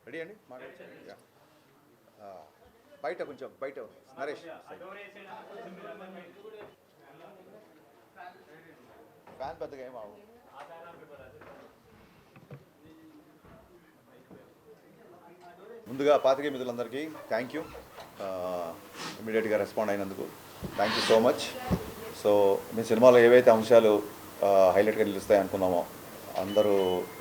Ready అండి బయట కొంచెం బయట నరేష్ ఫ్యాన్ పెద్దగా ఏం అవ్వదు. ముందుగా పాత్రికేయ మిత్రులందరికీ థ్యాంక్ యూ, ఇమీడియట్గా రెస్పాండ్ అయినందుకు thank you so much. So మీ సినిమాలో ఏవైతే అంశాలు హైలైట్గా నిలుస్తాయి అనుకున్నామో, అందరూ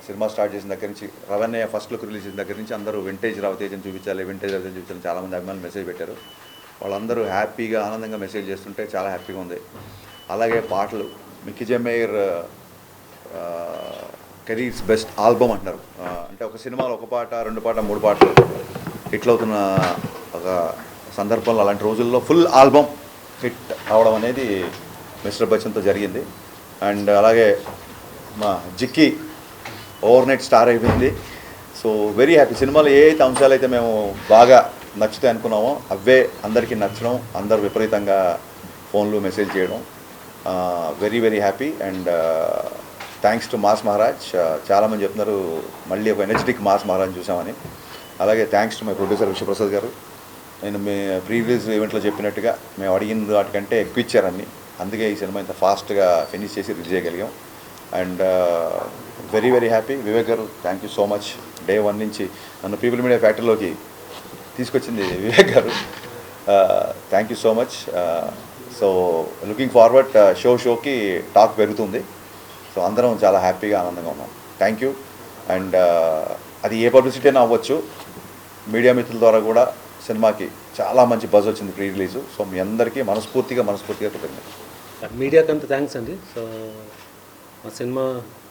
సినిమా స్టార్ట్ చేసిన దగ్గర నుంచి రవణ్య ఫస్ట్ లుక్ రిలీజ్ చేసిన దగ్గర నుంచి అందరూ వింటేజ్ రవితేజని చూపించాలి, వింటేజ్ రవితేజని చూపించాలని చాలామంది అభిమానులు మెసేజ్ పెట్టారు. వాళ్ళందరూ హ్యాపీగా ఆనందంగా మెసేజ్ చేస్తుంటే చాలా హ్యాపీగా ఉంది. అలాగే పాటలు మిక్కీ జమేర్ కెరీర్స్ బెస్ట్ ఆల్బమ్ అంటున్నారు. అంటే ఒక సినిమాలో ఒక పాట, రెండు పాట, మూడు పాటలు హిట్ అవుతున్న ఒక సందర్భంలో అలాంటి రోజుల్లో ఫుల్ ఆల్బమ్ హిట్ అవడం అనేది మిస్టర్ బచ్చన్తో జరిగింది. అండ్ అలాగే మా జిక్కి ఓవర్ నైట్ స్టార్ అయిపోయింది. So very happy. సినిమాలో ఏ అయితే అంశాలు అయితే మేము బాగా నచ్చుతాయి అనుకున్నామో అవే అందరికీ నచ్చడం, అందరు విపరీతంగా ఫోన్లు మెసేజ్ చేయడం, very very happy. And thanks to mass Maharaj. చాలామంది చెప్తున్నారు మళ్ళీ ఒక ఎనర్జెటిక్ మాస్ మహారాజ్ చూసామని. అలాగే thanks to my producer Vishwaprasad గారు. నేను మీ ప్రీ రిలీజ్ ఈవెంట్లో చెప్పినట్టుగా మేము అడిగిన వాటికంటే ఎక్కువ ఇచ్చారని, అందుకే ఈ సినిమా ఇంత ఫాస్ట్గా ఫినిష్ చేసి రిలీజ్ చేయగలిగాం. And very very happy. Vivek గారు thank you so much. Day 1 నుంచి నన్ను పీపుల్ మీడియా ఫ్యాక్టరీలోకి తీసుకొచ్చింది వివేక్ గారు. Thank you so much. So looking forward, షోకి టాక్ పెరుగుతుంది. సో అందరం చాలా హ్యాపీగా ఆనందంగా ఉన్నాం. Thank you. అండ్ అది ఏ పబ్లిసిటీ అయినా అవ్వచ్చు, మీడియా మిత్రుల ద్వారా కూడా సినిమాకి చాలా మంచి బజ్ వచ్చింది ప్రీ రిలీజు. సో మీ అందరికీ మనస్ఫూర్తిగా కృతజ్ఞతలు. మీడియాకి అంత థ్యాంక్స్ అండి. సో మా సినిమా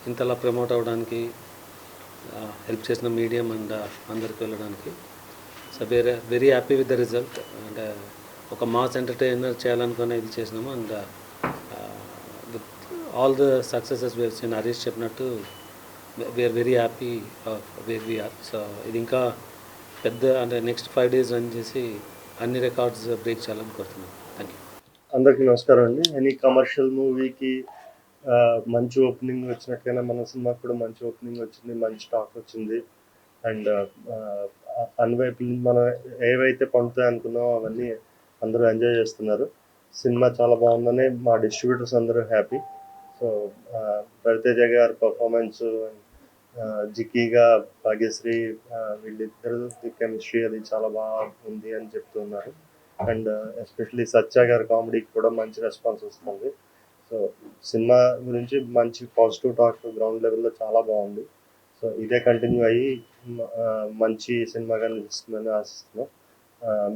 ఇంతలా ప్రమోట్ అవ్వడానికి హెల్ప్ చేసిన మీడియం అండ్ అందరికి వెళ్ళడానికి. So very happy with the result. అంటే ఒక మాస్ ఎంటర్టైనర్ చేయాలనుకునే ఇది చేసినాము. And with all the successes we've seen Harish చెప్పినట్టు we are very happy where we are. So ఇది ఇంకా పెద్ద అంటే నెక్స్ట్ 5 days రన్ చేసి అన్ని రికార్డ్స్ బ్రేక్ చేయాలని కోరుతున్నాను. Thank you. అందరికీ నమస్కారం అండి. ఎనీ కమర్షియల్ మూవీకి మంచి ఓపెనింగ్ వచ్చినట్టుగానే మన సినిమాకి కూడా మంచి ఓపెనింగ్ వచ్చింది, మంచి టాక్ వచ్చింది. అండ్ అన్వైపు మనం ఏవైతే పండుతాయి అనుకున్నామో అవన్నీ అందరూ ఎంజాయ్ చేస్తున్నారు. సినిమా చాలా బాగుందని మా డిస్ట్రిబ్యూటర్స్ అందరూ హ్యాపీ. సో రవితేజ గారి పర్ఫార్మెన్స్, జిక్కీగా భాగ్యశ్రీ, వీళ్ళిద్దరు కెమిస్ట్రీ అది చాలా బాగా ఉంది అని చెప్తున్నారు. అండ్ ఎస్పెషలీ సత్య గారి కామెడీకి కూడా మంచి రెస్పాన్స్ వస్తుంది. సో సినిమా గురించి మంచి పాజిటివ్ టాక్ గ్రౌండ్ లెవెల్లో చాలా బాగుంది. సో ఇదే కంటిన్యూ అయ్యి మంచి సినిమాగా నిలుస్తుందని ఆశిస్తున్నాం.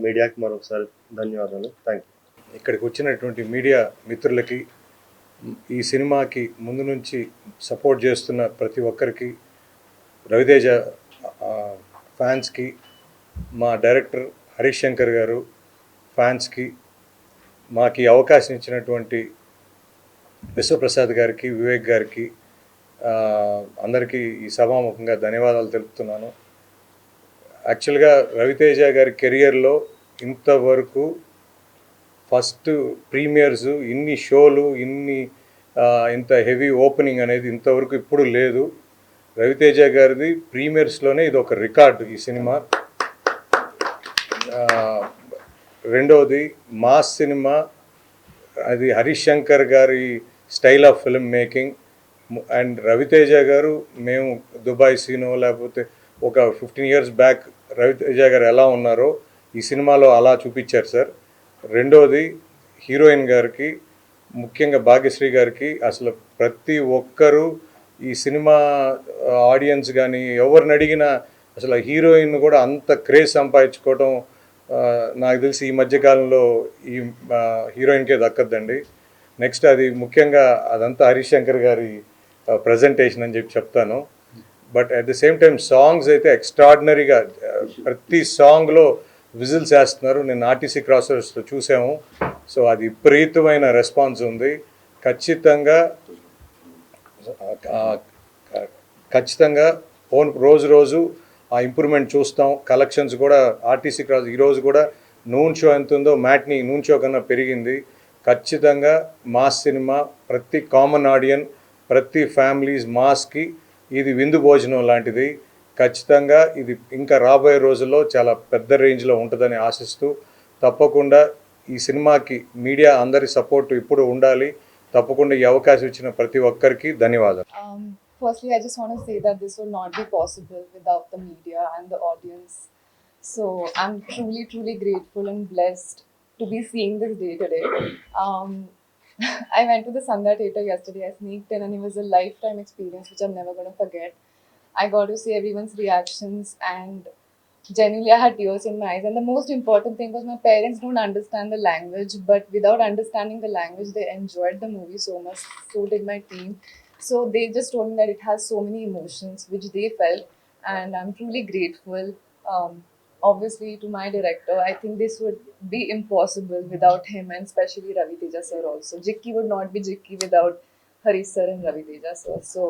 మీడియాకి మరొకసారి ధన్యవాదాలు. Thank you. ఇక్కడికి వచ్చినటువంటి మీడియా మిత్రులకి, ఈ సినిమాకి ముందు నుంచి సపోర్ట్ చేస్తున్న ప్రతి ఒక్కరికి, రవితేజ ఫ్యాన్స్కి, మా డైరెక్టర్ హరీష్ శంకర్ గారు ఫ్యాన్స్కి, మాకు అవకాశం ఇచ్చినటువంటి విశ్వప్రసాద్ గారికి, వివేక్ గారికి, అందరికీ ఈ సభాముఖంగా ధన్యవాదాలు తెలుపుతున్నాను. యాక్చువల్గా రవితేజ గారి కెరియర్లో ఇంతవరకు ఫస్ట్ ప్రీమియర్స్, ఇన్ని షోలు, ఇంత హెవీ ఓపెనింగ్ అనేది ఇంతవరకు ఇప్పుడు లేదు. రవితేజ గారిది ప్రీమియర్స్లోనే ఇది ఒక రికార్డు ఈ సినిమా. రెండవది మాస్ సినిమా, అది హరీష్ శంకర్ గారి style of film making. And Ravi Teja గారు, మేము దుబాయ్ సీనో లేకపోతే ఒక 15 years బ్యాక్ రవితేజ గారు ఎలా ఉన్నారో ఈ సినిమాలో అలా చూపించారు సార్. రెండవది హీరోయిన్ గారికి, ముఖ్యంగా భాగ్యశ్రీ గారికి, అసలు ప్రతి ఒక్కరూ ఈ సినిమా ఆడియన్స్ కానీ ఎవరిని అడిగినా అసలు హీరోయిన్ కూడా అంత క్రేజ్ సంపాదించుకోవడం నాకు తెలిసి ఈ మధ్యకాలంలో ఈ హీరోయిన్కే దక్కద్దండి. నెక్స్ట్ అది ముఖ్యంగా అదంతా హరీష్ శంకర్ గారి ప్రజెంటేషన్ అని చెప్తాను. But at the same time songs అయితే ఎక్స్ట్రాడినరీగా, ప్రతి సాంగ్లో విజిల్స్ వేస్తున్నారు. నేను ఆర్టీసీ క్రాసర్స్లో చూసాము. సో అది విపరీతమైన రెస్పాన్స్ ఉంది. ఖచ్చితంగా రోజు ఆ ఇంప్రూవ్మెంట్ చూస్తాం. కలెక్షన్స్ కూడా ఆర్టీసీ క్రాస్ ఈరోజు కూడా నూన్ షో ఎంత ఉందో మ్యాట్ని నూన్ షో కన్నా పెరిగింది. ఖచ్చితంగా మాస్ సినిమా, ప్రతి కామన్ ఆడియన్, ప్రతి ఫ్యామిలీస్ మాస్కి ఇది విందు భోజనం లాంటిది. ఖచ్చితంగా ఇది ఇంకా రాబోయే రోజుల్లో చాలా పెద్ద రేంజ్లో ఉంటుందని ఆశిస్తూ తప్పకుండా ఈ సినిమాకి మీడియా అందరి సపోర్ట్ ఇప్పుడు ఉండాలి. తప్పకుండా ఈ అవకాశం ఇచ్చిన ప్రతి ఒక్కరికి ధన్యవాదాలు. Firstly, I just want to say that this would not be possible without the media and the audience. So I'm truly, truly grateful and blessed to be seeing this day today. I went to the Sandhya Theatre yesterday. I sneaked in and it was a lifetime experience which I'm never going to forget. I got to see everyone's reactions and genuinely I had tears in my eyes. And the most important thing was my parents don't understand the language, but without understanding the language, they enjoyed the movie so much. So did my team. So they just told me that it has so many emotions which they felt, and I'm truly grateful. Obviously, to my director, I think this would be impossible without him, and especially Ravi Teja sir also. Jikki would not be Jikki without Harish sir and Ravi Teja sir. So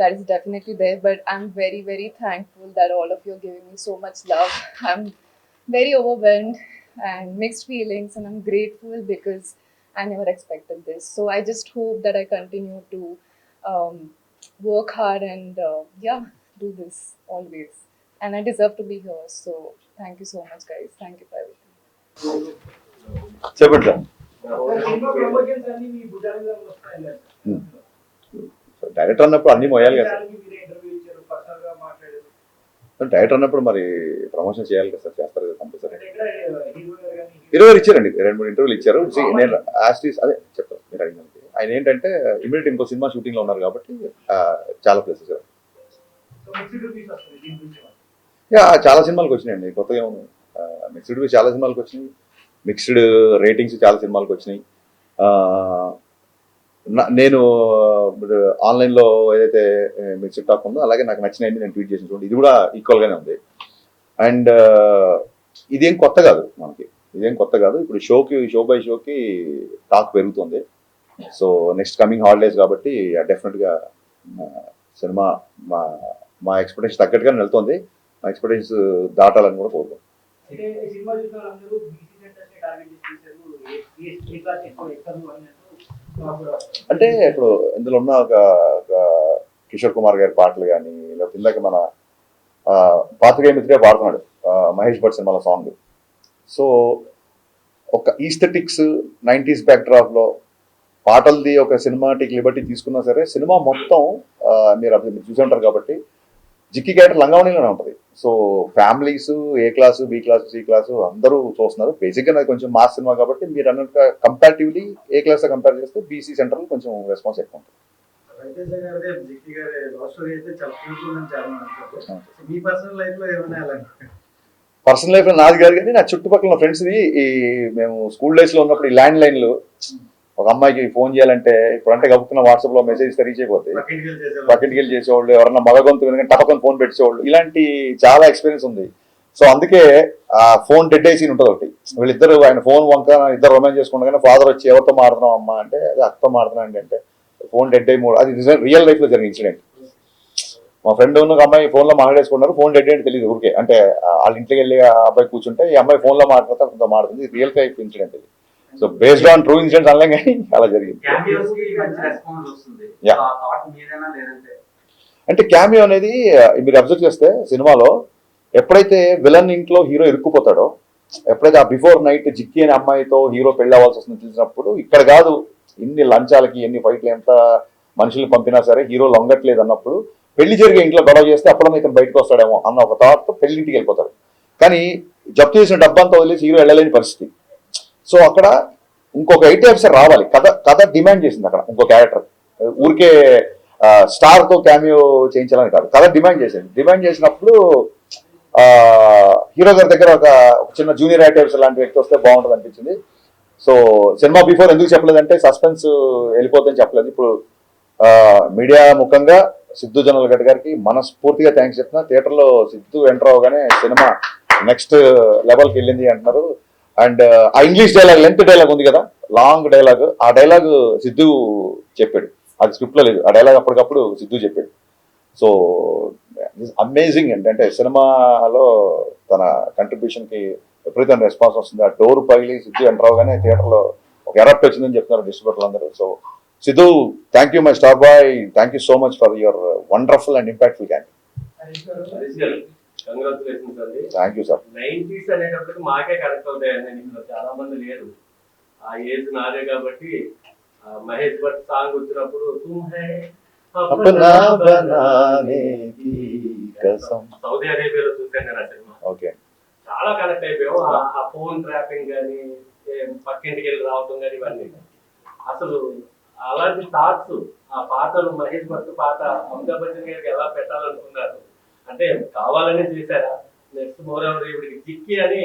that is definitely there. But I'm very, very thankful that all of you are giving me so much love. I'm very overwhelmed and mixed feelings, and I'm grateful because I never expected this. So I just hope that I continue to work hard and do this always. And I deserve to be here. So thank you so much, guys. Thank you for everything. చెప్పండి sir. Director అన్నప్పుడు అన్ని మోయాలి కదా sir. Director అన్నప్పుడు మరి promotion చేయాలి కదా sir. చేస్తారు కదా కంపల్సరీ. 20 ఇచ్చారండి, 2-3 ఇంటర్వ్యూలు ఇచ్చారు. నేను యాస్టీస్ అదే చెప్తాను మీరు అడిగినందుకు. ఆయన ఏంటంటే ఇమీడియట్ ఇంకో సినిమా షూటింగ్లో ఉన్నారు కాబట్టి చాలా ప్లేసెస్ చాలా సినిమాలకు వచ్చినాయండి. కొత్తగా మిక్స్డ్ రివ్యూస్ చాలా సినిమాలకు వచ్చినాయి. మిక్స్డ్ రేటింగ్స్ చాలా సినిమాలకు వచ్చినాయి. నేను ఆన్లైన్లో ఏదైతే మిక్స్డ్ టాక్ ఉందో అలాగే నాకు నచ్చినవి నేను ట్వీట్ చేసిన చూడండి, ఇది కూడా ఈక్వల్గానే ఉంది. అండ్ ఇదేం కొత్త కాదు మనకి, ఇదేం కొత్త కాదు. ఇప్పుడు షో బై షోకి టాక్ పెరుగుతుంది. సో నెక్స్ట్ కమింగ్ హాలిడేస్ కాబట్టి డెఫినెట్గా సినిమా మా ఎక్స్పెక్టేషన్ తగ్గట్టుగానే వెళ్తుంది. మా ఎక్స్పెక్టేషన్స్ దాటాలని కూడా కోరుకుంటున్నాం. అంటే ఇప్పుడు ఇందులో ఉన్న ఒక కిషోర్ కుమార్ గారి పాటలు కానీ, లేకపోతే ఇందాక మన పాత్రికేయ మిత్రే పాడుతున్నాడు మహేష్ భట్ సినిమాలో సాంగ్. సో ఒక ఈస్థెటిక్స్ 90s బ్యాక్డ్రాప్లో పాటలది ఒక సినిమాటిక్ లిబర్టీ తీసుకున్నా సరే సినిమా మొత్తం మీరు చూసి ఉంటారు కాబట్టి జిక్కి క్యారెక్టర్ లంగావణిలోనే ఉంటుంది. So families A class, B class, C class అందరూ చూస్తున్నారు. బేసిక్గా నాకు కొంచెం మాస్ సినిమా కాబట్టి మీరు అన్నట్టుగా కంపారిటివ్లీ ఏ క్లాస్తో కంపేర్ చేస్తే బీసీ సెంటర్లో కొంచెం రెస్పాన్స్ ఎక్కువ ఉంటుంది. పర్సనల్ లైఫ్లో నాది కాదు కానీ నా చుట్టుపక్కల ఫ్రెండ్స్ది మేము స్కూల్ డేస్లో ఉన్నప్పుడు ఈ ల్యాండ్ లైన్లు ఒక అమ్మాయికి ఫోన్ చేయాలంటే ఇప్పుడంటే గబుక్కున్న వాట్సాప్లో మెసేజ్ రీచ్ అయిపోతాయి. బకెట్కి వెళ్ళి చేసేవాళ్ళు, ఎవరన్నా మగ గొంతు వినగానే టపకొని ఫోన్ పెట్టేవాళ్ళు, ఇలాంటి చాలా ఎక్స్పీరియన్స్ ఉంది. సో అందుకే ఆ ఫోన్ డెడ్ సీన్ ఉంటుంది ఒకటి. వీళ్ళిద్దరు ఆయన ఫోన్ వంక ఇద్దరు రొమాన్స్ చేసుకుంటే ఫాదర్ వచ్చి ఎవరితో మాడుతున్నాం అమ్మా అంటే అది అక్కతో మాడుతున్నాను అంటే ఫోన్ డెడ్ అయ్యి అది రియల్ లైఫ్లో జరిగిన ఇన్సిడెంట్. మా ఫ్రెండ్ ఉన్న అమ్మాయి ఫోన్లో మాట్లాడేసుకున్నారు, ఫోన్ డెడ్ అంటే తెలియదు ఊరికే. అంటే వాళ్ళ ఇంటికి వెళ్ళి ఆ అబ్బాయి కూర్చుంటే ఈ అమ్మాయి ఫోన్లో మాట్లాడితే కొంత మాడుతుంది. రియల్ లైఫ్ ఇన్సిడెంట్ ఇది. So based on true incidents అనలేం కానీ అలా జరిగింది. అంటే క్యామియో అనేది మీరు అబ్జర్వ్ చేస్తే సినిమాలో ఎప్పుడైతే విలన్ ఇంట్లో హీరో ఇరుక్కుపోతాడో, ఎప్పుడైతే ఆ బిఫోర్ నైట్ జిక్కి అనే అమ్మాయితో హీరో పెళ్లి అవ్వాల్సి వస్తుంది తెలిసినప్పుడు ఇక్కడ కాదు ఎన్ని లంచాలకి ఎన్ని ఫైట్లు ఎంత మనుషులు పంపినా సరే హీరో లొంగట్లేదు అన్నప్పుడు పెళ్లి జరిగే ఇంట్లో గొడవ చేస్తే అప్పుడన్నా ఇతను బయటకు వస్తాడేమో అన్న ఒక థాట్తో పెళ్లింటికి వెళ్ళిపోతాడు. కానీ జప్తు చేసిన డబ్బంతా వదిలేసి హీరో వెళ్ళలేని పరిస్థితి. సో అక్కడ ఇంకొక ఐటీ ఆఫీసర్ రావాలి, కథ డిమాండ్ చేసింది. అక్కడ ఇంకో క్యారెక్టర్ ఊరికే స్టార్తో క్యామియో చేయించాలని కాదు, కథ డిమాండ్ చేసింది. డిమాండ్ చేసినప్పుడు హీరో గారి దగ్గర ఒక చిన్న జూనియర్ ఐటీ ఆఫీసర్ లాంటి వ్యక్తి వస్తే బాగుంటుంది అనిపించింది. సో సినిమా బిఫోర్ ఎందుకు చెప్పలేదంటే సస్పెన్స్ వెళ్ళిపోతుందని చెప్పలేదు. ఇప్పుడు మీడియా ముఖంగా సిద్ధు జొన్నలగడ్డ గారికి మనస్ఫూర్తిగా థ్యాంక్స్ చెప్తున్నా. థియేటర్లో సిద్ధు ఎంటర్ అవగానే సినిమా నెక్స్ట్ లెవెల్కి వెళ్ళింది అంటున్నారు. అండ్ ఆ ఇంగ్లీష్ డైలాగ్, లెంత్ డైలాగ్ ఉంది కదా, లాంగ్ డైలాగ్, ఆ డైలాగ్ సిద్ధు చెప్పాడు. అది స్క్రిప్ట్లో లేదు, ఆ డైలాగ్ అప్పటికప్పుడు సిద్ధు చెప్పాడు. సో అమేజింగ్ అంటే సినిమాలో తన కంట్రిబ్యూషన్కి విపరీతమైన రెస్పాన్స్ వస్తుంది. ఆ డోర్ పగిలి సిద్ధు ఎంటర్ అవగానే థియేటర్లో ఒక ఎరప్ట్ వచ్చిందని చెప్తున్నారు డిస్ట్రిబ్యూటర్లు అందరూ. So Siddhu, thank you my star boy, thank you so much for your wonderful and impactful campaign. Congratulations అండి. Thank you sir. 90s అనేటప్పటికి మాకే కనెక్ట్ అవుతాయండి. ఇందులో చాలా మంది లేరు. ఆ ఏజ్ నాదే కాబట్టి మహేష్ భట్ సాంగ్ వచ్చినప్పుడు తుమ్ హై అప్నా బనానే కీ కసం. సౌదీ అరేబియాలో చూసాను నేను ఆ సినిమా. ఓకే. చాలా కనెక్ట్ అయిపోయాం. ఆ ఫోన్ ట్రాపింగ్ కానీ పక్కింటికి వెళ్ళి రావటం కానీ ఇవన్నీ అసలు అలాంటి థాట్స్ ఆ పాటలు మహేష్ భట్ పాట అమితాబ్ బచ్చన్ గారికి ఎలా పెట్టాలనుకున్నారు అంటే కావాలనే చేశారా? నెక్స్ట్ మోరవర్ ఇవిడికి చిక్కి అని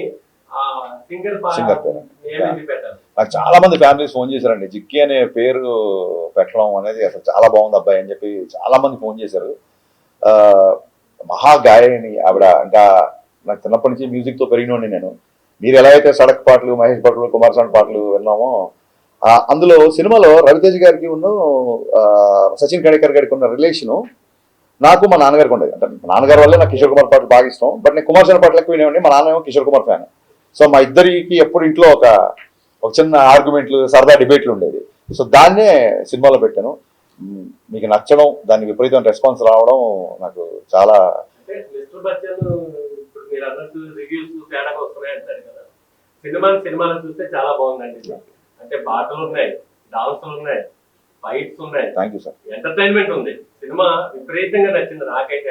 ఆ సింగర్ Singer పేరు. ఏమి పెట్టాలి? నాకు చాలా మంది ఫ్యామిలీస్ ఫోన్ చేశారండి. జిక్కి అనే పేరు పెట్టడం అనేది అసలు చాలా బాగుంది అబ్బాయి అని చెప్పి చాలా మంది ఫోన్ చేశారు. మహా గాయని ఆవిడ. ఇంకా నాకు చిన్నప్పటి నుంచి మ్యూజిక్తో పెరిగినోండి నేను. మీరు ఎలా అయితే సడక్ పాటలు, మహేష్ భట్లు, కుమార్ సాంగ్ పాటలు విన్నామో అందులో సినిమాలో రవితేజ గారికి ఉన్న సచిన్ కడేకర్ గారికి ఉన్న రిలేషను నాకు మా నాన్నగారికి ఉండేది. అంటే మా నాన్నగారి వల్లే నాకు కిషోర్ కుమార్ పాటలు బాగా ఇష్టం. బట్ నేను కుమార్ సాంగ్ పాటలు ఎక్కువ వినేవాడిని. మా నాన్న ఏమో కిషోర్ కుమార్ ఫ్యాన్. సో మా ఇద్దరికి ఎప్పుడు ఇంట్లో ఒక చిన్న ఆర్గ్యుమెంట్లు, సరదా డిబేట్లు ఉండేది. సో దాన్నే సినిమాలో పెట్టాను. మీకు నచ్చడం, దానికి విపరీతమైన రెస్పాన్స్ రావడం నాకు చాలా. అంటే మిస్టర్ బచ్చన్ ఇప్పుడు మీరు అన్నట్టు రివ్యూస్ తేడాగా వస్తున్నాయి అంటారు కదా. సినిమాలు చూస్తే చాలా బాగుందండి. అంటే పాటలు ఉన్నాయి, డాన్సులు ఉన్నాయి, ఫైట్స్ ఉన్నాయి. Thank you sir. ఎంటర్టైన్మెంట్ ఉంది. సినిమా విపరీతంగా నచ్చింది నాకైతే.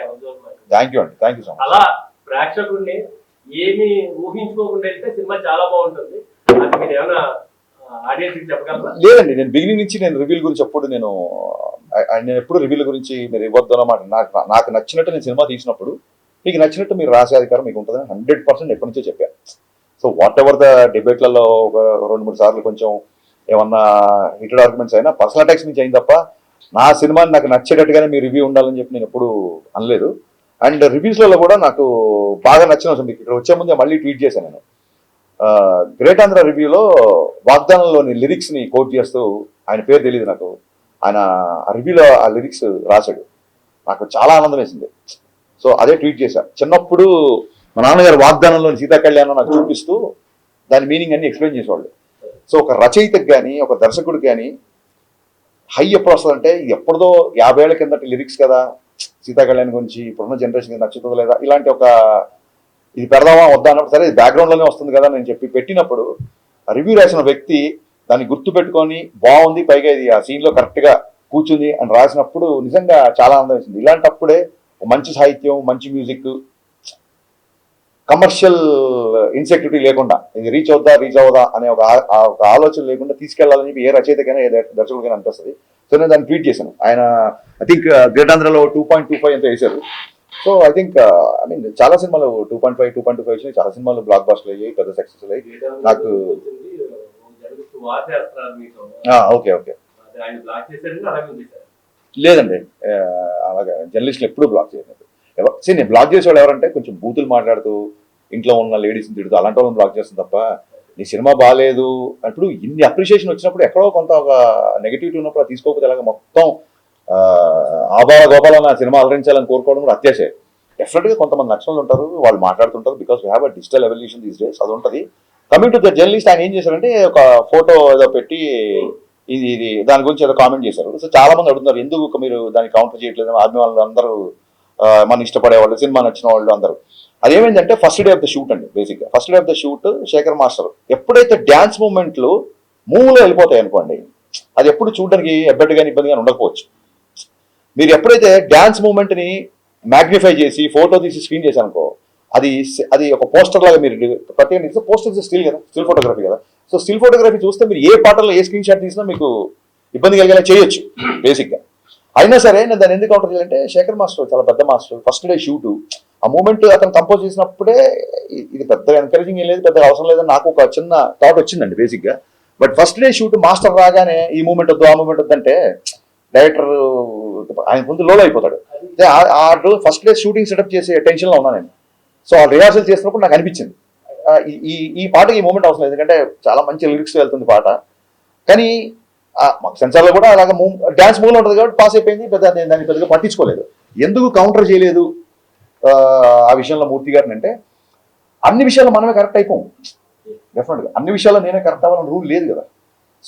థ్యాంక్ యూ అండి. Thank you so much. అలా ప్రేక్షకుడిని ఏమి ఊహించుకోకుండా వెళ్తే సినిమా చాలా బాగుంటుంది. అది మీరు ఏమైనా ఆడియన్స్ కి చెప్పగలరా? లేదండి, నేను బిగినింగ్ నుంచి నేను రివ్యూల గురించి ఎప్పుడు నేను ఎప్పుడు రివ్యూల గురించి మీరు ఇవ్వద్దు అన్నమాట. నాకు నచ్చినట్టు నేను సినిమా తీసినప్పుడు మీకు నచ్చినట్టు మీరు రాసే అధికారం మీకు ఉంటుందని 100% ఎప్పటి నుంచో చెప్పాను. సో వాట్ ఎవర్ ద డిబేట్లలో ఒక 2-3 సార్లు కొంచెం ఏమన్నా హీటెడ్ ఆర్గ్యుమెంట్స్ అయినా పర్సనల్ అటాక్స్ నుంచి అయింది తప్ప నా సినిమాని నాకు నచ్చేటట్టుగానే మీ రివ్యూ ఉండాలని చెప్పి నేను ఎప్పుడు అనలేదు. అండ్ రివ్యూస్లలో కూడా నాకు బాగా నచ్చిన మీకు ఇక్కడ వచ్చే ముందే మళ్ళీ ట్వీట్ చేశాను నేను. గ్రేట్ ఆంధ్ర రివ్యూలో వాగ్దానంలోని లిరిక్స్ని కోట్ చేస్తూ, ఆయన పేరు తెలియదు నాకు, ఆయన ఆ రివ్యూలో ఆ లిరిక్స్ రాశాడు. నాకు చాలా ఆనందం వేసింది. సో అదే ట్వీట్ చేశాను. చిన్నప్పుడు మా నాన్నగారు వాగ్దానంలోని సీతా కళ్యాణం నాకు చూపిస్తూ దాని మీనింగ్ అన్ని ఎక్స్ప్లెయిన్ చేసేవాళ్ళు. సో ఒక రచయితకు కానీ ఒక దర్శకుడికి కానీ హై ఎప్పుడు వస్తుందంటే ఇది ఎప్పుడుదో 50 ఏళ్ల కిందటి లిరిక్స్ కదా, సీతా కళ్యాణ్ గురించి ఇప్పుడున్న జనరేషన్కి నచ్చుతుందో లేదా, ఇలాంటి ఒక ఇది పెడదామా వద్దా అన్నప్పుడు సరే ఇది బ్యాక్గ్రౌండ్లోనే వస్తుంది కదా నేను చెప్పి పెట్టినప్పుడు రివ్యూ రాసిన వ్యక్తి దాన్ని గుర్తు పెట్టుకొని బాగుంది, పైగా ఇది ఆ సీన్లో కరెక్ట్గా కూర్చుంది అని రాసినప్పుడు నిజంగా చాలా ఆనందం వేసింది. ఇలాంటప్పుడే మంచి సాహిత్యం, మంచి మ్యూజిక్, కమర్షియల్ ఇన్సెక్యూరిటీ లేకుండా ఇది రీచ్ అవుదా అనే ఒక ఆలోచన లేకుండా తీసుకెళ్లాలని చెప్పి ఏ రచయితకైనా ఏ దర్శకుడికైనా అనిపిస్తుంది. సో నేను దాన్ని ట్వీట్ చేశాను. ఆయన ఐ థింక్ గ్రేట్ ఆంధ్రలో 2.25 ఎంతో వేశారు. So I think I mean చాలా సినిమాలు 2.5, 2.25 వచ్చినాయి. చాలా సినిమాలు బ్లాక్ బస్టర్లు అయ్యాయి, పెద్ద సక్సెస్ అయ్యాయి. నాకు ఓకే లేదండి, అలాగే జర్నలిస్టులు ఎప్పుడు బ్లాక్ చేయలేదు. నేను బ్లాక్ చేసేవాళ్ళు ఎవరంటే కొంచెం బూతులు మాట్లాడుతూ ఇంట్లో ఉన్న లేడీస్ని తిడుతూ అలాంటి వాళ్ళని బ్లాక్ చేస్తుంది తప్ప నీ సినిమా బాగాలేదు అప్పుడు ఇన్ని అప్రిషియేషన్ వచ్చినప్పుడు ఎక్కడో కొంత ఒక నెగిటివిటీ ఉన్నప్పుడు అది తీసుకోకపోతే అలాగే మొత్తం ఆబాల గోపాల నా సినిమా అలరించాలని కోరుకోవడం కూడా అత్యాశే. డెఫినెట్గా కొంతమంది నక్షలు ఉంటారు, వాళ్ళు మాట్లాడుతుంటారు. Because we have a digital evolution these days, అది ఉంటుంది. కమింగ్ టు ద జర్నలిస్ట్, ఆయన ఏం చేశారంటే ఒక ఫోటో ఏదో పెట్టి ఇది దాని గురించి ఏదో కామెంట్ చేశారు. సో చాలా మంది అడుగుతున్నారు ఎందుకు మీరు దాన్ని కౌంటర్ చేయట్లేదు, ఆర్మీ వాళ్ళు అందరూ మన ఇష్టపడేవాళ్ళు, సినిమా నచ్చిన వాళ్ళు అందరూ. అదేమైందంటే first day of the shoot అండి. బేసిక్గా first day of the shoot Sekhar master ఎప్పుడైతే డ్యాన్స్ మూమెంట్లు మూవ్లో వెళ్ళిపోతాయి అనుకోండి, అది ఎప్పుడు చూడడానికి ఎబ్బెట్టుగాని ఇబ్బందిగా ఉండకపోవచ్చు. మీరు ఎప్పుడైతే డ్యాన్స్ మూమెంట్ని మ్యాగ్నిఫై చేసి ఫోటో తీసి స్క్రీన్ చేశారనుకో, అది ఒక పోస్టర్ లాగా మీరు ప్రత్యేకంగా పోస్టర్ స్టిల్ కదా, స్టిల్ ఫోటోగ్రఫీ కదా. సో స్టిల్ ఫోటోగ్రఫీ చూస్తే మీరు ఏ పాటల్లో ఏ స్క్రీన్ షాట్ తీసినా మీకు ఇబ్బంది కలిగేలా చేయొచ్చు బేసిక్గా. అయినా సరే నేను దాన్ని ఎందుకు కౌంటర్ చేయాలంటే శేఖర్ మాస్టర్ చాలా పెద్ద మాస్టర్. ఫస్ట్ డే షూటు ఆ మూమెంట్ అతను కంపోజ్ చేసినప్పుడే ఇది పెద్దగా ఎంకరేజింగ్ ఏం లేదు, పెద్దగా అవసరం లేదని నాకు ఒక చిన్న థాట్ వచ్చిందండి బేసిక్గా. But first day shoot master రాగానే ఈ మూమెంట్ వద్దు ఆ మూమెంట్ వద్దంటే డైరెక్టర్ ఆయన ముందు లోలో అయిపోతాడు. ఆ ఫస్ట్ డే షూటింగ్ సెటప్ చేసే టెన్షన్లో ఉన్నాను నేను. సో ఆ రిహార్సల్ చేసినప్పుడు నాకు అనిపించింది ఈ పాటకి ఈ మూమెంట్ అవసరం లేదు, ఎందుకంటే చాలా మంచి లిరిక్స్ వెళ్తుంది పాట. కానీ మాకు సెన్సార్లో కూడా అలాగే డ్యాన్స్ మూవ్లో ఉంటుంది కాబట్టి పాస్ అయిపోయింది, దాన్ని పెద్దగా పట్టించుకోలేదు. ఎందుకు కౌంటర్ చేయలేదు ఆ విషయంలో మూర్తి గారిని అంటే, అన్ని విషయాల్లో మనమే కరెక్ట్ అయిపోం. డెఫినెట్గా అన్ని విషయాల్లో నేనే కరెక్ట్ అవ్వాలని రూల్ లేదు కదా.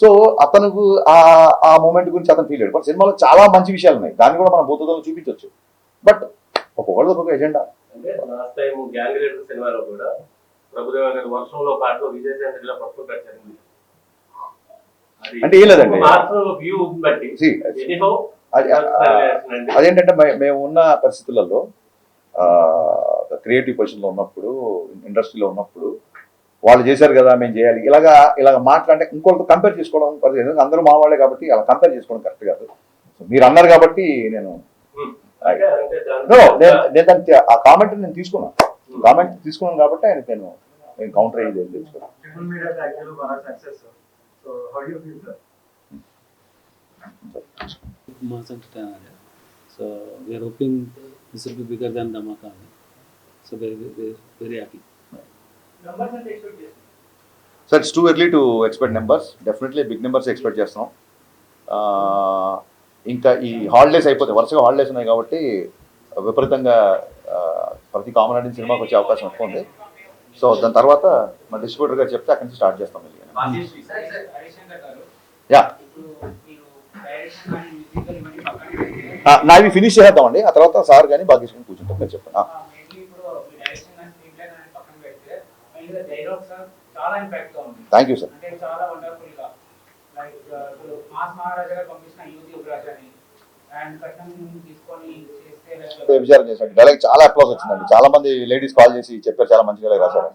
సో అతనుకు ఆ మూమెంట్ గురించి అతను ఫీల్ అయ్యాడు. బట్ సినిమాలో చాలా మంచి విషయాలు ఉన్నాయి, దాన్ని కూడా మనం భూతద్దంలో చూపించవచ్చు. బట్ ఒక్కొక్కళ్ళది ఒక్కొక్క ఎజెండా. అంటే లాస్ట్ టైం గ్యాంగ్ లీడర్ సినిమాలో కూడా ప్రభుదేవ గారి వర్షంలో పాటలో విజయశాంతిలో పట్టుకు పెట్టారు. అంటే ఏం లేదండి. వ్యూ బట్టి See, ఎనీహౌ అదేంటంటే మేము ఉన్న పరిస్థితులలో క్రియేటివ్ పొజిషన్లో ఉన్నప్పుడు, ఇండస్ట్రీలో ఉన్నప్పుడు వాళ్ళు చేశారు కదా మేము చేయాలి ఇలాగ మాట్లాడితే ఇంకొకరితో కంపేర్ చేసుకోవడం పరిస్థితి. అందరూ మా వాళ్ళే కాబట్టి అలా కంపేర్ చేసుకోవడం కరెక్ట్ కాదు. మీరు అన్నారు కాబట్టి నేను నేను దానికి ఆ కామెంట్ నేను తీసుకున్నాను కాబట్టి ఆయనకి నేను కౌంటర్ అయ్యేది తెలుసుకున్నాను. Mass entertainer. So we are hoping this will be bigger than Dhamaka. So very happy. Sir it's too early to expect numbers. Definitely big numbers expect చేస్తున్నాం. ఇంకా ఈ హాలిడేస్ అయిపోతాయి, వరుసగా హాలిడేస్ ఉన్నాయి కాబట్టి విపరీతంగా ప్రతి కామన్ సినిమాకి వచ్చే అవకాశం ఎక్కువ ఉంది. సో దాని తర్వాత మా డిస్ట్రిబ్యూటర్ గారు చెప్తే అక్కడి నుంచి స్టార్ట్ చేస్తాం. యా నావి ఫినిష్ చేద్దామండి. ఆ తర్వాత సార్ కానీ భాగ్యశ్రీ కూర్చుంటాం. మీరు చెప్పండి. Thank you sir. విచారం చేసినట్టు డైలాగ్ చాలా అప్లాస్ వచ్చిందండి. చాలా మంది లేడీస్ కాల్ చేసి చెప్పారు చాలా మంచిగా డైలాగ్ రాశారు.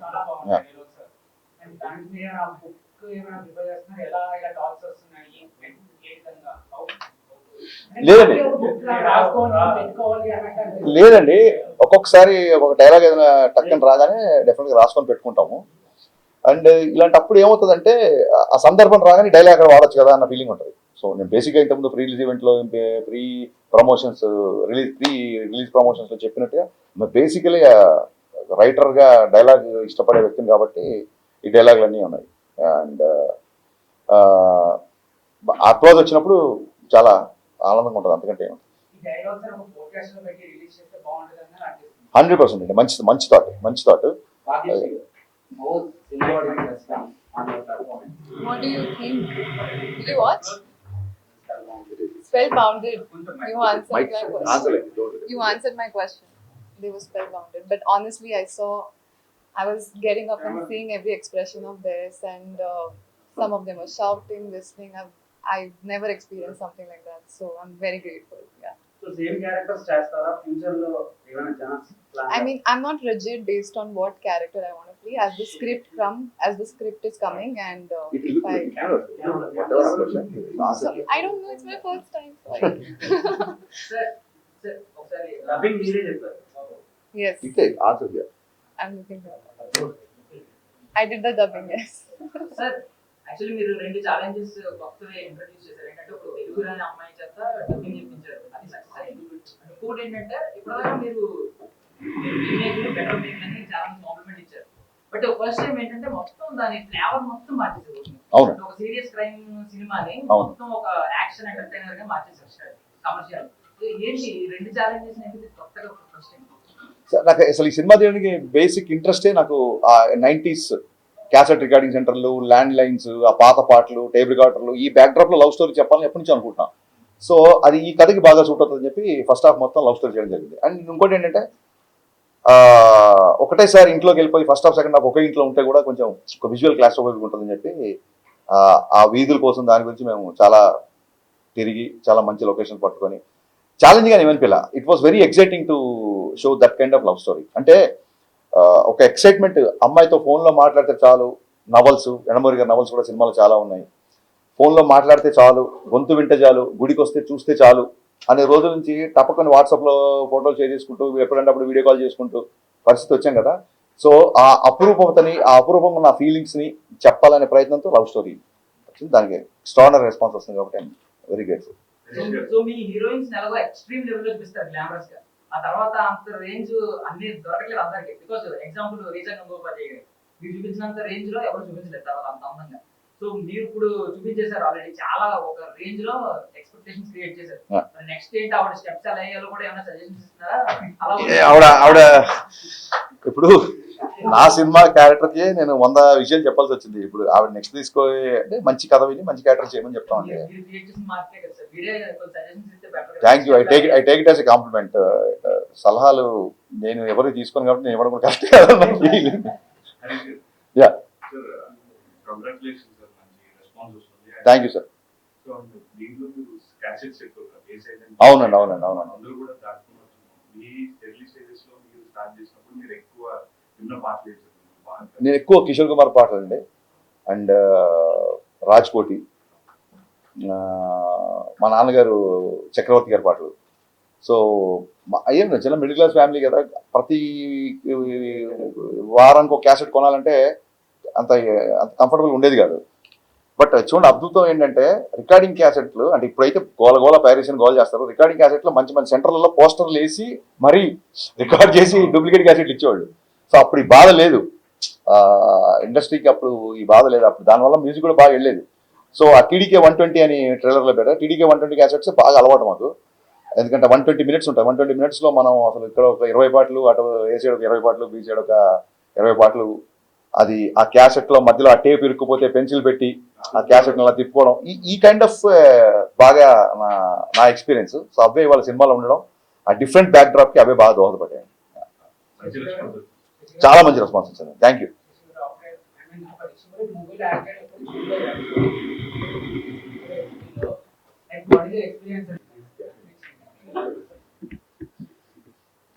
లేదండి ఒక్కొక్కసారి ఒక డైలాగ్ ఏదైనా టక్కని రాగానే డెఫినెట్గా రాసుకొని పెట్టుకుంటాము. అండ్ ఇలాంటప్పుడు ఏమవుతుందంటే ఆ సందర్భం రాగానే డైలాగ్ అక్కడ వాడచ్చు కదా అన్న ఫీలింగ్ ఉంటుంది. సో నేను బేసిక్గా ఇంతకుముందు ప్రీ రిలీజ్ ఈవెంట్లో ప్రీ రిలీజ్ ప్రమోషన్స్లో చెప్పినట్టుగా బేసికలీ రైటర్గా డైలాగ్ ఇష్టపడే వ్యక్తిని కాబట్టి ఈ డైలాగులు అన్నీ ఉన్నాయి. అండ్ అప్లాజ్ వచ్చినప్పుడు చాలా ఆనందంగా ఉంటుంది. అంతకంటే 100% అండి. మంచి thought. What do you think? Did you watch? Spellbounded. You answered my question. You answered my question. They were spellbounded. But honestly, I was getting up and seeing every expression of theirs, and some of them were shouting, listening. I've never experienced something like that, so I'm very grateful. Yeah. So same characters chestara future lo evana chance plan. I mean, I'm not rigid based on what character I want to play. As the script is coming, and if I don't know, it's my first time. Sorry. Sir, ఒకసారి dubbing మీరే చెప్పారు. Yes. I'm looking for. I did the dubbing. Yes. Sir, actually మీరు 2 challenges కొత్తగా introduce చేశారు. ఏంటంటే ఒక తెలుగు రాని అమ్మాయి చేత డబ్బింగ్ చెప్పించారు, అది సక్సెస్ అయింది. ఇంకోటి ఏంటంటే ఇప్పటిదాకా మీరు రీమేక్ బెటర్ మేక్ అని చాలా మంది కాంప్లిమెంట్ ఇచ్చారు. బట్ ఫస్ట్ టైం ఏంటంటే మొత్తం దాని ఫ్లేవర్ మొత్తం మార్చేసారు. ఒక సీరియస్ క్రైమ్ సినిమాని మొత్తం ఒక యాక్షన్ ఎంటర్టైనర్ గా మార్చేసారు కమర్షియల్. ఏంటి 2 ఛాలెంజెస్ అనేది కొత్తగా ఫస్ట్ టైం? నాకు అసలు ఈ సినిమా తీయడానికి బేసిక్ ఇంట్రెస్టే నాకు 90s క్యాసెట్ రికార్డింగ్ సెంటర్లు, ల్యాండ్ లైన్స్, ఆ పాత పాటలు, టేప్ రికార్డర్లు, ఈ బ్యాక్డ్రాప్లో లవ్ స్టోరీ చెప్పాలని ఎప్పటి నుంచి అనుకుంటున్నాను. సో అది ఈ కథకి బాగా సూట్ అవుతుందని చెప్పి ఫస్ట్ హాఫ్ మొత్తం లవ్ స్టోరీ చేయడం జరిగింది. అండ్ ఇంకోటి ఏంటంటే ఒకటేసారి ఇంట్లోకి వెళ్ళిపోయి ఫస్ట్ హాఫ్ సెకండ్ హాఫ్ ఒకే ఇంట్లో ఉంటే కూడా కొంచెం ఒక విజువల్ క్లాస్ ఉంటుందని చెప్పి ఆ వీధుల కోసం దాని గురించి మేము చాలా తిరిగి చాలా మంచి లొకేషన్ పట్టుకొని ఛాలెంజింగ్ అని ఏమనిపించలా. It was very exciting to show that kind of love story. అంటే ఒక ఎక్సైట్మెంట్, అమ్మాయితో ఫోన్లో మాట్లాడితే చాలు. నవల్స్, యనమూరి గారి నవల్స్ కూడా సినిమాలు చాలా ఉన్నాయి. ఫోన్లో మాట్లాడితే చాలు, గొంతు వింటే చాలు, గుడికి వస్తే చూస్తే చాలు అనే రోజుల నుంచి తప్పకుండా వాట్సాప్లో ఫోటోలు షేర్ చేసుకుంటూ ఎప్పుడంటే అప్పుడు వీడియో కాల్ చేసుకుంటూ పరిస్థితి వచ్చాం కదా. సో ఆ అపురూపం ఉన్న ఫీలింగ్స్ని చెప్పాలనే ప్రయత్నంతో లవ్ స్టోరీ వచ్చింది. దానికి ఎక్స్ట్రాడినరీ రెస్పాన్స్ వస్తుంది కాబట్టి I'm very grateful. So me heroines నెలలో ఎక్స్ట్రీమ్ లెవెల్లో చూపిస్తారు గ్లామరస్ గా. ఆ తర్వాత అంత రేంజ్ అన్ని దొరకలేదు అందరికి. బికాజ్ ఎగ్జాంపుల్ రీచా గంగోపాధ్యాయ గారు మీరు చూపించినంత రేంజ్ లో ఎవరు చూపించలేదు తర్వాత అంత అందంగా. సో మీరు ఇప్పుడు చూపించేశారు ఆల్రెడీ, చాలా ఒక రేంజ్ లో ఎక్స్పెక్టేషన్స్ క్రియేట్ చేశారు. నెక్స్ట్ ఏంటి ఆవిడ స్టెప్స్ ఎలా వేయాలో కూడా ఏమైనా సజెషన్స్ ఇస్తున్నారా? ఆవిడ ఇప్పుడు నా సినిమా క్యారెక్టర్కి నేను 100 విషయాలు చెప్పాల్సి వచ్చింది. ఇప్పుడు ఆవిడ నెక్స్ట్ తీసుకోవాలి అంటే మంచి కథ విని మంచి క్యారెక్టర్ చేయమని చెప్తామండి. Thank you. I take it as a compliment. సలహాలు నేను ఎవరికి తీసుకోను కాబట్టి నేను ఇవ్వడం కూడా కష్టం కాదు. Yeah, thank you sir. అవునండి అవునండి అవునండి. నేను ఎక్కువ కిషోర్ కుమార్ పాటలు అండి, అండ్ రాజ్కోటి, మా నాన్నగారు చక్రవర్తి గారి పాటలు. సో అయ్యేం చిన్న మిడిల్ క్లాస్ ఫ్యామిలీ కదా, ప్రతి వారానికి ఒక క్యాసెట్ కొనాలంటే అంత కంఫర్టబుల్ ఉండేది కాదు. బట్ చూడండి అద్భుతం ఏంటంటే రికార్డింగ్ క్యాసెట్లు అంటే ఇప్పుడైతే గోల ప్యారిస్ అని గోల్ చేస్తారు. రికార్డింగ్ క్యాసెట్లు మంచి మంచి సెంటర్లలో పోస్టర్లు వేసి మరీ రికార్డ్ చేసి డూప్లికేట్ క్యాసెట్లు ఇచ్చేవాళ్ళు. సో అప్పుడు ఈ బాధ లేదు, ఇండస్ట్రీకి అప్పుడు ఈ బాధ లేదు. అప్పుడు దానివల్ల మ్యూజిక్ కూడా బాగా వెళ్ళేది. సో ఆ టీడీకే 120 అని ట్రైలర్లో పెట్టారు. టీడీకే 120 క్యాసెట్స్ బాగా అలవాటు మాకు, ఎందుకంటే 120 మినిట్స్ ఉంటాయి. 120 మినిట్స్లో మనం అసలు ఇక్కడ ఒక 20 పాటలు, అటు ఏ సైడ్ ఒక 20 పాటలు, బీ సైడ్ ఒక 20 పాటలు. అది ఆ క్యాసెట్లో మధ్యలో ఆ టేప్ ఇరుక్కుపోతే పెన్సిల్ పెట్టి ఆ క్యాసెట్ని అలా తిప్పుకోవడం, ఈ కైండ్ ఆఫ్ బాగా నా ఎక్స్పీరియన్స్. సో అవే వాళ్ళ సినిమాలో ఉండడం, ఆ డిఫరెంట్ బ్యాక్ డ్రాప్కి అవే బాగా దోహదపడ్డాయి. చాలా మంచి రెస్పాన్స్ వచ్చింది. Thank you.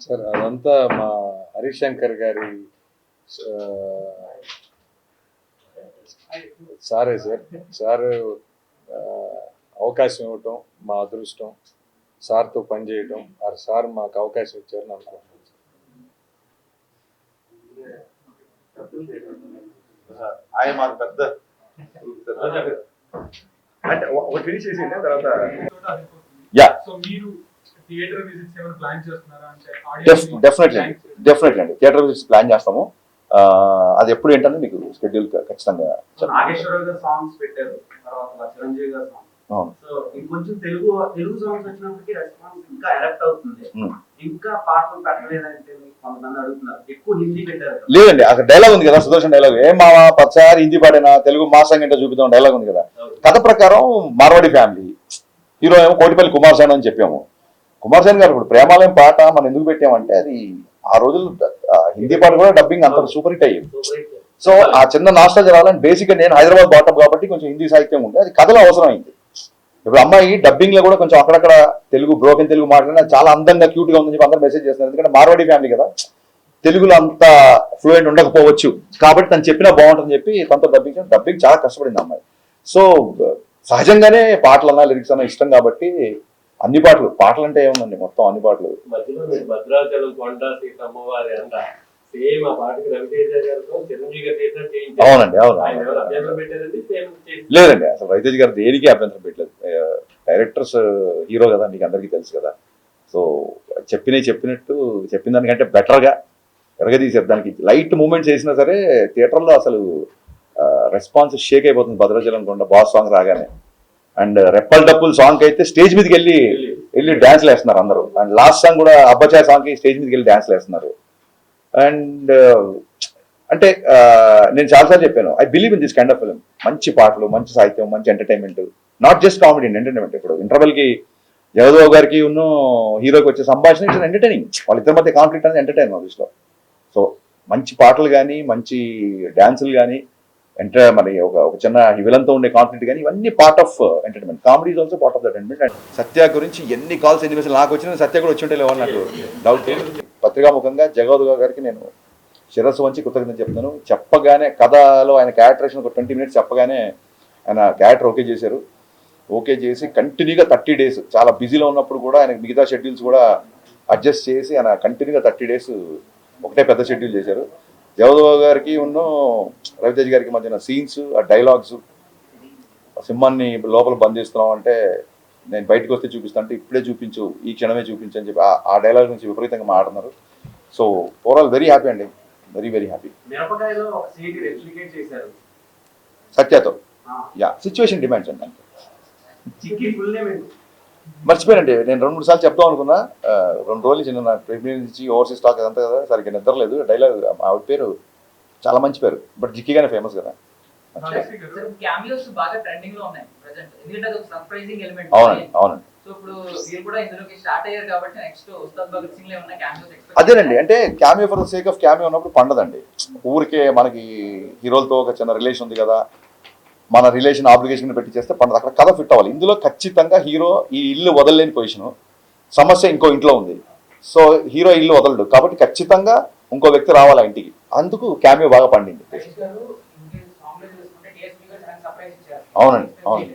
సార్ అదంతా మా హరిశంకర్ గారి సారే సార్. సార్ అవకాశం ఇవ్వటం మా అదృష్టం, సార్తో పనిచేయటం, సార్ మాకు అవకాశం ఇచ్చారని అనుకుంటున్నాను. ఆయన మాకు పెద్ద అంటే ఒకటి ఫినిష్ చేసి తర్వాత యా డెఫినెట్లీ అండి థియేటర్ విజిట్స్ ప్లాన్ చేస్తాము. అది ఎప్పుడు ఏంటంటే మీకు షెడ్యూల్ ఖచ్చితంగా. నాగేశ్వరరావు గారు సాంగ్స్ పెట్టారు, తర్వాత చిరంజీవి గారు సాంగ్స్. సో ఇంకొంచెం తెలుగు సాంగ్స్ వచ్చినప్పటికీ రెస్పాన్స్ ఇంకా ఎరప్ట్ అవుతుంది. ఇంకా పాటలు పెట్టలేదంటే కొంతమంది అడుగుతున్నారు. ఎక్కువ హిందీ పెట్టారు. లేదండి, అక్కడ డైలాగ్ ఉంది కదా, సుదర్శన్ డైలాగ్, ఏ మావా పచ్చారి హిందీ పాడినా తెలుగు మాసంగా ఏంటో చూపిద్దాం డైలాగ్ ఉంది కదా. కథ ప్రకారం మార్వాడి ఫ్యామిలీ, హీరో ఏమో కోటిపల్లి కుమార్ సాన్ అని చెప్పాము. కుమార్ సాన్ గారు ఇప్పుడు ప్రేమాలయం పాట మనం ఎందుకు పెట్టామంటే అది ఆ రోజులు హిందీ పాట కూడా డబ్బింగ్ అంత సూపర్ హిట్ అయ్యింది. సో ఆ చిన్న నాస్టాలజీ రావాలని బేసిక్గా నేను హైదరాబాద్ బాటం కాబట్టి కొంచెం హిందీ సాహిత్యం ఉంది, అది కథలో అవసరం అయింది. ఇప్పుడు అమ్మాయి డబ్బింగ్ లో కూడా కొంచెం అక్కడక్కడ తెలుగు బ్రోకెన్ తెలుగు మాట్లాడినా చాలా అందంగా క్యూట్ గా ఉందని చెప్పి అందరూ మెసేజ్ చేస్తున్నారు. ఎందుకంటే మార్వాడి ఫ్యామిలీ కదా, తెలుగులో అంత ఫ్లూయెంట్ ఉండకపోవచ్చు కాబట్టి తను చెప్పినా బాగుంటుందని చెప్పి తనతో డబ్బింగ్ చాలా కష్టపడింది అమ్మాయి. సో సహజంగానే పాటలు అన్నా లిరిక్స్ అన్నా ఇష్టం కాబట్టి అన్ని పాటలు అంటే ఏముందండి, మొత్తం అన్ని పాటలు. మధ్యలో భద్రాచలం కొండ సీతమ్మవారి అంట సేమ్ ఆ పాటకి రవితేజ గారితో చిరంజీవి గారు చేసినట్టు. అవునండి అవును. అభ్యంతరం పెట్టారండి? లేదండి, అసలు రవితేజ గారు దేనికి అభ్యంతరం పెట్టలేదు. డైరెక్టర్స్ హీరో కదా, మీకు అందరికీ తెలుసు కదా. సో చెప్పినట్టు చెప్పిన దానికంటే బెటర్గా ఎరగదీసారు. దానికి లైట్ మూమెంట్స్ చేసినా సరే థియేటర్లో అసలు రెస్పాన్స్ షేక్ అయిపోతుంది. భద్రాచలం కొండ బాస్ సాంగ్ రాగానే, అండ్ రెప్పల్ డప్పుల్ సాంగ్ అయితే స్టేజ్ మీదకి వెళ్ళి డాన్స్లు వేస్తున్నారు అందరూ. అండ్ లాస్ట్ సాంగ్ కూడా అబ్బచాయ్ సాంగ్కి స్టేజ్ మీదకి వెళ్ళి డాన్స్లు వేస్తున్నారు. అండ్ అంటే నేను చాలాసార్లు చెప్పాను, I believe in this kind of film. మంచి పాటలు, మంచి సాహిత్యం, మంచి entertainment, not just comedy and entertainment. ఇప్పుడు ఇంటర్వెల్కి జగదేవ్ గారికి ఉన్న హీరోకి వచ్చే సంభాషణ ఇట్స్ ఎంటర్టైనింగ్. వాళ్ళిద్దరి మధ్య కాన్ఫ్లిక్ట్ అనేది ఎంటర్టైన్ ఆఫీస్లో. సో మంచి పాటలు కానీ, మంచి డ్యాన్సులు కానీ, మరి ఒక చిన్న విలన్తో ఉండే కాన్ఫ్లిక్ట్ కానీ, ఇవన్నీ part of entertainment. Comedy is also part of that entertainment. And Satya గురించి ఎన్ని కాల్స్ ఎన్ని మెసేజ్ నాకు వచ్చిన, సత్య కూడా వచ్చి ఉంటే లేవని నాకు డౌట్. పత్రికాముఖంగా జగదేవ్ గారికి నేను శిరస్సు వంచి కృతజ్ఞత చెప్తాను. చెప్పగానే కథలో ఆయన క్యారెక్టరేషన్ ఒక 20 minutes చెప్పగానే ఆయన క్యారెక్టర్ ఓకే చేశారు. ఓకే చేసి కంటిన్యూగా 30 days చాలా బిజీలో ఉన్నప్పుడు కూడా ఆయన మిగతా షెడ్యూల్స్ కూడా అడ్జస్ట్ చేసి ఆయన కంటిన్యూగా 30 days ఒకటే పెద్ద షెడ్యూల్ చేశారు. జగదేవ్ గారికి ఉన్న రవితేజ గారికి మధ్యన సీన్స్, ఆ డైలాగ్స్, సింహాన్ని లోపల బంధిస్తున్నాం అంటే నేను బయటకు వస్తే చూపిస్తాను అంటే ఇప్పుడే చూపించు, ఈ క్షణమే చూపించు అని చెప్పి ఆ డైలాగ్ నుంచి విపరీతంగా మాట్లాడుతున్నారు. సో ఓవరాల్ వెరీ హ్యాపీ అండి, వెరీ హ్యాపీ. మిరపకాయలో ఒక సీన్ రెప్లికేట్ చేశారు సత్యతో. యా, సిచ్యువేషన్ డిమాండ్స్ అండి. చిక్కి ఫుల్ నేమ్ మర్చిపోయానండి, నేను 2-3 సార్లు చెప్తాం అనుకున్నా. 2 రోజులు చిన్న ప్రెగ్నెన్సీ ఓవర్సీస్ స్టాక్ అదంతా కదా, సరిగ్గా నిద్రలేదు. డైలాగ్ ఆవిడ పేరు చాలా మంచి పేరు, బట్ జిక్కిగానే ఫేమస్ కదా. క్యామియోస్ బాగా ట్రెండింగ్ లో ఉన్నాయి ప్రెజెంట్, ఎందుకంటే అది ఒక సర్ప్రైజింగ్ ఎలిమెంట్. అవునండి అవునండి. సో ఇప్పుడు మీరు కూడా ఇందులోకి స్టార్ట్ అయ్యారు కాబట్టి నెక్స్ట్ ఉస్తాద్ భగత్ సింగ్ లో ఏమన్నా క్యామియోస్ ఎక్స్పెక్ట్ అదేనండి, అంటే cameo for the sake of cameo ఉన్నప్పుడు పండదండి. ఊరికే మనకి హీరోలతో ఒక చిన్న రిలేషన్ ఉంది కదా, మన రిలేషన్ ఆబ్లిగేషన్ పెట్టి చేస్తే పండదు. అక్కడ కథ ఫిట్ అవ్వాలి. ఇందులో ఖచ్చితంగా హీరో ఈ ఇల్లు వదలలేని పొజిషను, సమస్య ఇంకో ఇంట్లో ఉంది. సో హీరో ఇల్లు వదలడు కాబట్టి ఖచ్చితంగా ఇంకో వ్యక్తి రావాలి ఆ ఇంటికి. అందుకు క్యామియో బాగా పండింది. అవునండి అవును.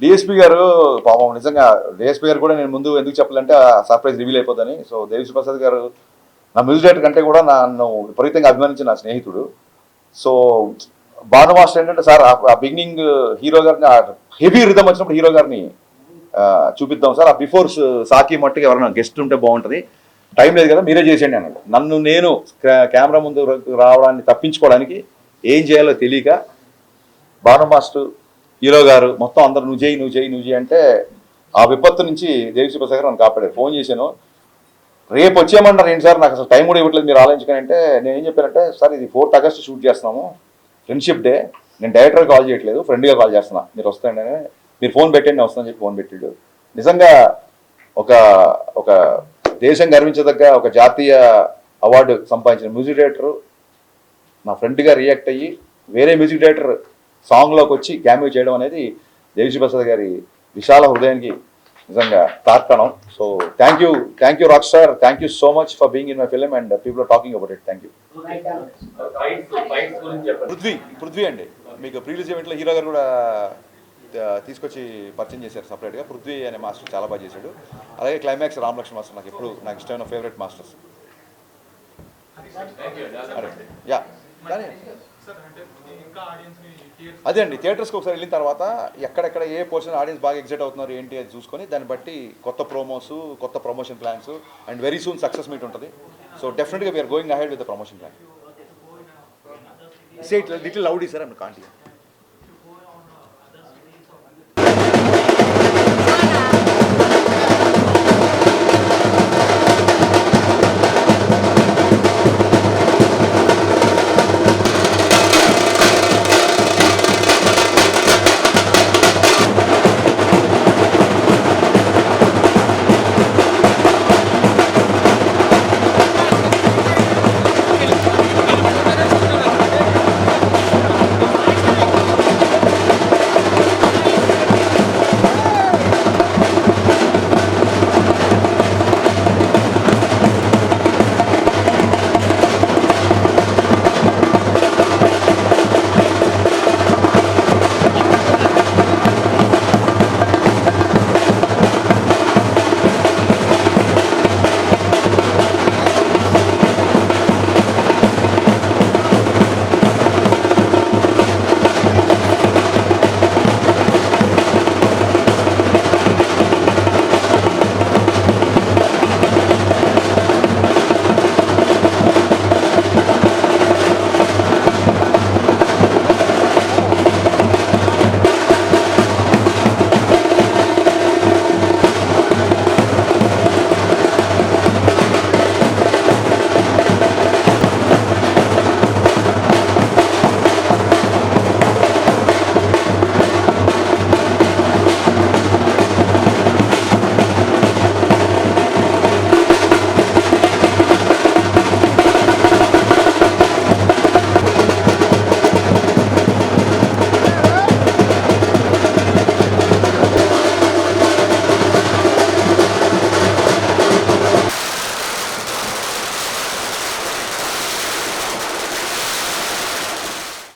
డిఎస్పీ గారు పాపం నిజంగా, డిఎస్పీ గారు కూడా నేను ముందు ఎందుకు చెప్పాలంటే సర్ప్రైజ్ రివీల్ అయిపోతుంది. సో దేవిశ్రీ ప్రసాద్ గారు నా మ్యూజిక్ డైరెక్టర్ కంటే కూడా నన్ను విపరీతంగా అభిమానించిన నా స్నేహితుడు. సో భాను మాస్టర్ ఏంటంటే, సార్ ఆ బిగినింగ్ హీరో గారిని హెవీ రిథమ్ వచ్చినప్పుడు హీరో గారిని చూపిద్దాం సార్, ఆ బిఫోర్ సాకి మట్టుకు ఎవరైనా గెస్ట్ ఉంటే బాగుంటుంది, టైం లేదు కదా మీరే చేసేయండి అన్నాడు. నన్ను నేను కెమెరా ముందు రావడాన్ని తప్పించుకోవడానికి ఏం చేయాలో తెలియక భాను మాస్టర్, హీరో గారు మొత్తం అందరు నువ్వు చేయి అంటే ఆ విపత్తు నుంచి దేవిశ్రీ ప్రసాద్ గారు నన్ను కాపాడారు. ఫోన్ చేశాను, రేపు వచ్చేయమన్నారు ఏంటి సార్, నాకు అసలు టైం కూడా ఇవ్వట్లేదు మీరు ఆలోచించుకొని అంటే, నేను ఏం చెప్పానంటే, సార్ ఇది 4th August షూట్ చేస్తున్నాము, ఫ్రెండ్షిప్ డే, నేను డైరెక్టర్ కాల్ చేయట్లేదు, ఫ్రెండ్గా కాల్ చేస్తున్నా, మీరు వస్తాయండి, మీరు ఫోన్ పెట్టండి వస్తానని చెప్పి ఫోన్ పెట్టాడు. నిజంగా ఒక ఒక దేశం గర్వించదగ్గ ఒక జాతీయ అవార్డు సంపాదించిన మ్యూజిక్ డైరెక్టర్ నా ఫ్రెండ్గా రియాక్ట్ అయ్యి వేరే మ్యూజిక్ డైరెక్టర్ సాంగ్లోకి వచ్చి క్యామియో చేయడం అనేది దేవిశ్రీ ప్రసాద్ గారి విశాల హృదయానికి నిజంగా తార్కాణం. So thank you rock star, thank you so much for being in my film and people are talking about it. Thank you. Prithvi అండి, మీకు ప్రీవియస్ ఈవెంట్లో హీరో గారు కూడా తీసుకొచ్చి పరిచయం చేశారు సపరేట్గా. పృథ్వీ అనే మాస్టర్ చాలా బాగా చేశాడు. అలాగే క్లైమాక్స్ రామలక్ష్మణ్ మాస్టర్ నాకు ఎప్పుడు నాకు ఇష్టమైన ఫేవరెట్ మాస్టర్స్. యా కానీ అదే అండి, థియేటర్స్కి ఒకసారి వెళ్ళిన తర్వాత ఎక్కడెక్కడ ఏ పోర్షన్ ఆడియన్స్ బాగా ఎగ్జైట్ అవుతున్నారు ఏంటి అది చూసుకొని దాన్ని బట్టి కొత్త ప్రోమోస్, కొత్త promotion plans and very soon success meet ఉంటుంది. సో డెఫినెట్గా we are going ahead with the promotion plan. Say it little loudly sir, I'm can't.